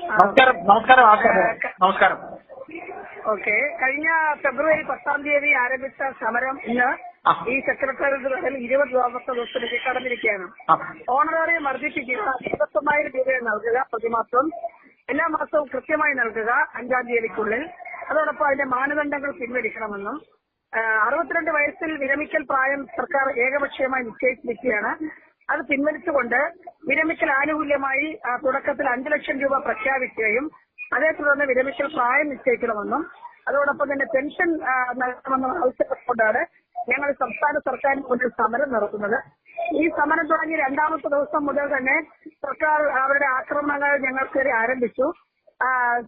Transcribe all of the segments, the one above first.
നമസ്കാരം. നമസ്കാരം. നമസ്കാരം. ഓക്കെ. കഴിഞ്ഞ ഫെബ്രുവരി 10 ആരംഭിച്ച സമരം ഇന്ന് ഈ സെക്രട്ടേറിയറ്റ് തലത്തിൽ 20 ദിവസത്തിലേക്ക് കടന്നിരിക്കുകയാണ്. ഓണറേറിയം വർദ്ധിപ്പിക്കുക, 29,000 രൂപ നൽകുക പ്രതിമാസം, എല്ലാ മാസവും കൃത്യമായി നൽകുക 5-ാം തീയതിക്കുള്ളിൽ. അതോടൊപ്പം അതിന്റെ മാനദണ്ഡങ്ങൾ പിൻവലിക്കണമെന്നും 62 വയസ്സിൽ വിരമിക്കൽ പ്രായം സർക്കാർ ഏകപക്ഷീയമായി നിശ്ചയിച്ചിരിക്കുകയാണ്. അത് പിൻവലിച്ചുകൊണ്ട് വിരമിക്കൽ ആനുകൂല്യമായി തുടക്കത്തിൽ 5 ലക്ഷം രൂപ പ്രഖ്യാപിക്കുകയും അതേ തുടർന്ന് വിരമിക്കൽ പ്രായം നിശ്ചയിക്കണമെന്നും അതോടൊപ്പം തന്നെ പെൻഷൻ നൽകണമെന്നും ആവശ്യപ്പെട്ടുകൊണ്ടാണ് ഞങ്ങൾ സംസ്ഥാന സർക്കാരിന് മുന്നിൽ സമരം നടത്തുന്നത്. ഈ സമരം തുടങ്ങി 2ാമത്തെ ദിവസം മുതൽ തന്നെ സർക്കാർ അവരുടെ ആക്രമണങ്ങൾ ഞങ്ങൾക്കെതിരെ ആരംഭിച്ചു.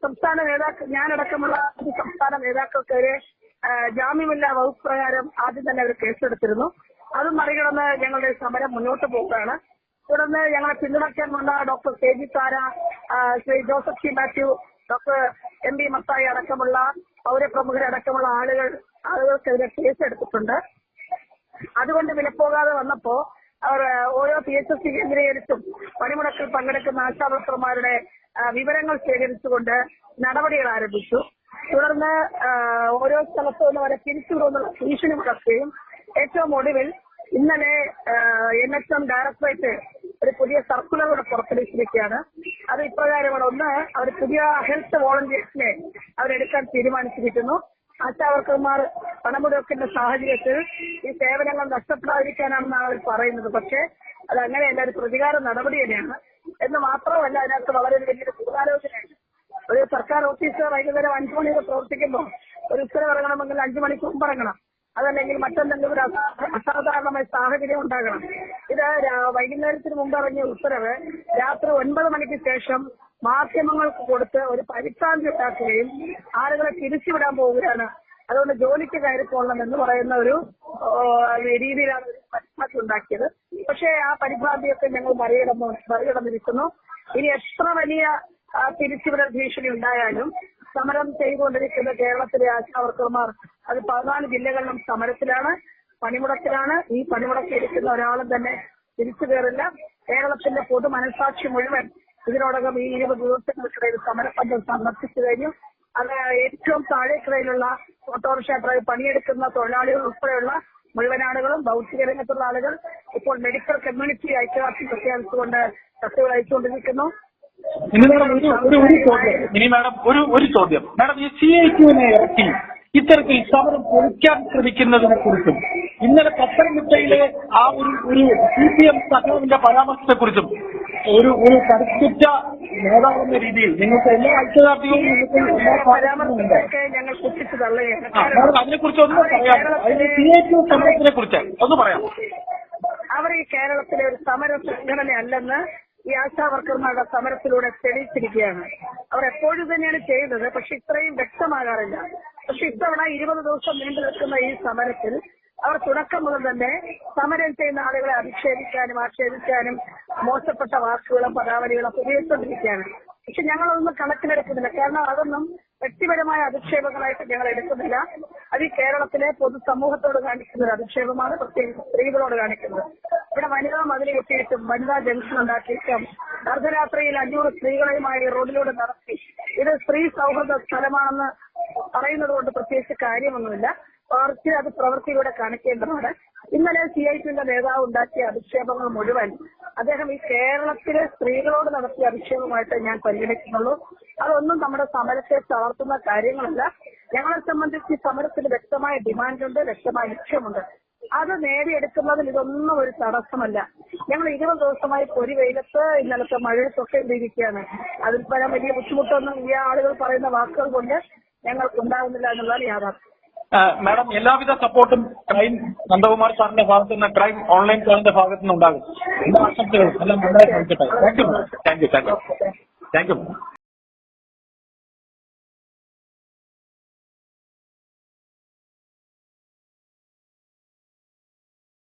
സംസ്ഥാന നേതാക്കൾ, ഞാനടക്കമുള്ള സംസ്ഥാന നേതാക്കൾക്കെതിരെ ജാമ്യമില്ലാ വകുപ്പ് പ്രകാരം ആദ്യം തന്നെ അവർ കേസെടുത്തിരുന്നു. അതും മറികടന്ന് ഞങ്ങളുടെ സമരം മുന്നോട്ട് പോവുകയാണ്. തുടർന്ന് ഞങ്ങളെ പിന്തുണയ്ക്കാൻ വന്ന doctor K G. Thara, Shri Joseph C Mathew, doctor M P. Mathai അടക്കമുള്ള പൗരപ്രമുഖരടക്കമുള്ള ആളുകൾക്കെതിരെ കേസെടുത്തിട്ടുണ്ട്. അതുകൊണ്ട് വിലപ്പോകാതെ വന്നപ്പോ അവർ ഓരോ PSS കേന്ദ്രീകരിച്ചും പണിമുടക്കിൽ പങ്കെടുക്കുന്ന ആശാവർക്കർമാരുടെ വിവരങ്ങൾ ശേഖരിച്ചുകൊണ്ട് നടപടികൾ ആരംഭിച്ചു. തുടർന്ന് ഓരോ സ്ഥലത്തു നിന്ന് വരെ തിരിച്ചുവിടുമെന്നുള്ള ഭീഷണി മുടക്കുകയും ഏറ്റവും ഒടുവിൽ ഇന്നലെ NHM ഡയറക്ടറേറ്റ് ഒരു പുതിയ സർക്കുലർ കൂടെ പുറപ്പെടുവിച്ചിരിക്കുകയാണ്. അത് ഇപ്രകാരമാണ്. ഒന്ന്, അവർ പുതിയ ഹെൽത്ത് വോളണ്ടിയേഴ്സിനെ അവരെടുക്കാൻ തീരുമാനിച്ചിരിക്കുന്നു. ആശാവർക്കർമാർ പണമുടക്കുന്ന സാഹചര്യത്തിൽ ഈ സേവനങ്ങൾ നഷ്ടപ്പെടാതിരിക്കാനാണെന്നാണ് അവർ പറയുന്നത്. പക്ഷേ അത് അങ്ങനെയല്ല, ഒരു പ്രതികാര നടപടി തന്നെയാണ്. എന്ന് മാത്രമല്ല, അതിനകത്ത് വളരെ വലിയൊരു ഗൂഢാലോചനയാണ്. ഒരു സർക്കാർ ഓഫീസർ വൈകുന്നേരം 5 മണിക്ക് പ്രവർത്തിക്കുമ്പോൾ ഒരു ഉത്തരവ് ഇറങ്ങണമെങ്കിൽ 5 മണിക്ക് മുമ്പ് ഇറങ്ങണം. അതല്ലെങ്കിൽ മറ്റെന്തെങ്കിലും ഒരു അസാധാരണമായ സാഹചര്യം ഉണ്ടാകണം. ഇത് വൈകുന്നേരത്തിന് മുമ്പ് ഇറങ്ങിയ ഉത്തരവ് രാത്രി 9 മണിക്ക് ശേഷം മാധ്യമങ്ങൾക്ക് കൊടുത്ത് ഒരു പരിഭ്രാന്തി ഉണ്ടാക്കുകയും ആളുകളെ തിരിച്ചുവിടാൻ പോവുകയാണ്. അതുകൊണ്ട് ജോലിക്ക് കയറിപ്പോകണം എന്ന് പറയുന്ന ഒരു രീതിയിലാണ് ഒരു പരിഭ്രാന്തി ഉണ്ടാക്കിയത്. പക്ഷേ ആ പരിഭ്രാന്തിയൊക്കെ ഞങ്ങൾ മറികടന്നിരിക്കുന്നു. ഇനി എത്ര വലിയ തിരിച്ചുവിടൽ ഭീഷണി ഉണ്ടായാലും സമരം ചെയ്തുകൊണ്ടിരിക്കുന്ന കേരളത്തിലെ ആശാവർക്കർമാർ അത് 14 ജില്ലകളിലും സമരത്തിലാണ്, പണിമുടക്കിലാണ്. ഈ പണിമുടക്കിയിരിക്കുന്ന ഒരാളും തന്നെ തിരിച്ചു കയറില്ല. കേരളത്തിന്റെ പൊതു മനസാക്ഷി മുഴുവൻ ഇതിനോടകം ഈ 20 ദിവസങ്ങൾക്കിടയിൽ സമരപന്തം സന്ദർശിച്ചു കഴിഞ്ഞു. അത് ഏറ്റവും താഴേക്കിടയിലുള്ള ഓട്ടോറിക്ഷ ഡ്രൈവ് പണിയെടുക്കുന്ന തൊഴിലാളികൾ ഉൾപ്പെടെയുള്ള മുഴുവൻ ആളുകളും, ഭൗതിക രംഗത്തുള്ള ആളുകൾ ഇപ്പോൾ മെഡിക്കൽ കമ്മ്യൂണിറ്റി ഐക്യദാർഢ്യം പ്രഖ്യാപിച്ചുകൊണ്ട് കത്തുകൾ അയച്ചുകൊണ്ടിരിക്കുന്നു. ഇനി മാഡം ഒരു ചോദ്യം. മാഡം, ഈ CITUവിനെ ഇറക്കി ഇത്തരത്തിൽ സമരം പൊളിക്കാൻ ശ്രമിക്കുന്നതിനെ കുറിച്ചും ഇന്നലെ പത്തനംതിട്ടയിലെ ആ ഒരു CPM സഖാവിന്റെ പരാമർശത്തെ കുറിച്ചും ഒരു കരുത്തുറ്റ നേതാവെന്ന രീതിയിൽ നിങ്ങൾക്ക് എല്ലാ ഐക്യദാർഢ്യവും ഞങ്ങൾ കുറിച്ച് തള്ളുകയാണ്. അതിനെക്കുറിച്ച് ഒന്നും പറയാം. അതിന് CITU സമരത്തിനെ കുറിച്ച് ഒന്ന് പറയാം. അവർ ഈ കേരളത്തിലെ ഒരു സമര സംഘടനയല്ലെന്ന് ഈ ആശാവർക്കർമാരുടെ സമരത്തിലൂടെ തെളിയിച്ചിരിക്കുകയാണ്. അവർ എപ്പോഴും തന്നെയാണ് ചെയ്യുന്നത്, പക്ഷെ ഇത്രയും വ്യക്തമാകാറില്ല. പക്ഷെ ഇത്തവണ 20 ദിവസം നീണ്ടു നിൽക്കുന്ന ഈ സമരത്തിൽ അവർ തുടക്കം മുതൽ തന്നെ സമരം ചെയ്യുന്ന ആളുകളെ അധിക്ഷേപിക്കാനും ആക്ഷേപിക്കാനും മോശപ്പെട്ട വാക്കുകളും പദാവലികളും ഉപയോഗിച്ചുകൊണ്ടിരിക്കുകയാണ്. പക്ഷെ ഞങ്ങളതൊന്നും കണക്കിലെടുക്കുന്നില്ല. കാരണം അതൊന്നും വ്യക്തിപരമായ അധിക്ഷേപങ്ങളായിട്ട് ഞങ്ങൾ എടുക്കുന്നില്ല. അത് ഈ കേരളത്തിലെ പൊതുസമൂഹത്തോട് കാണിക്കുന്ന ഒരു അധിക്ഷേപമാണ്, പ്രത്യേകിച്ച് സ്ത്രീകളോട് കാണിക്കുന്നത്. ഇവിടെ വനിതാ മതിൽ കെട്ടിയിട്ടും വനിതാ ജംഗ്ഷൻ ഉണ്ടാക്കിയിട്ടും അർദ്ധരാത്രിയിൽ 500 സ്ത്രീകളെയുമായി റോഡിലൂടെ നടത്തി ഇത് സ്ത്രീ സൗഹൃദ സ്ഥലമാണെന്ന് പറയുന്നത് കൊണ്ട് പ്രത്യേകിച്ച് കാര്യമൊന്നുമില്ല. അത് പ്രവൃത്തിയിലൂടെ കാണിക്കേണ്ടതാണ്. ഇന്നലെ CITUവിന്റെ നേതാവ് ഉണ്ടാക്കിയ അധിക്ഷേപങ്ങൾ മുഴുവൻ അദ്ദേഹം ഈ കേരളത്തിലെ സ്ത്രീകളോട് നടത്തിയ അധിക്ഷേപമായിട്ട് ഞാൻ പരിഗണിക്കുന്നുള്ളൂ. അതൊന്നും നമ്മുടെ സമരത്തെ തളർത്തുന്ന കാര്യങ്ങളല്ല. ഞങ്ങളെ സംബന്ധിച്ച് ഈ സമരത്തിന് വ്യക്തമായ ഡിമാൻഡുണ്ട്, വ്യക്തമായ ലക്ഷ്യമുണ്ട്. അത് നേടിയെടുക്കുന്നതിൽ ഇതൊന്നും ഒരു തടസ്സമല്ല. ഞങ്ങൾ 20 ദിവസമായി പൊരി വെയിലത്ത് ഇന്നലത്തെ മഴയത്തൊക്കെ ഇരിക്കുകയാണ്. അതിൽ പരം വലിയ ബുദ്ധിമുട്ടൊന്നും ഈ ആളുകൾ പറയുന്ന വാക്കുകൾ കൊണ്ട് ഞങ്ങൾക്കുണ്ടാകുന്നില്ല എന്നുള്ളതാണ് യാഥാർത്ഥ്യം. മാഡം, എല്ലാവിധ സപ്പോർട്ടും ക്രൈം നന്ദകുമാർ സാറിന്റെ ഭാഗത്തു നിന്ന്, ക്രൈം ഓൺലൈൻ സാറിന്റെ ഭാഗത്തു നിന്നുണ്ടാകും. എല്ലാ ആശംസകളും എല്ലാം നന്നായി ശ്രമിക്കട്ടെ. Thank you.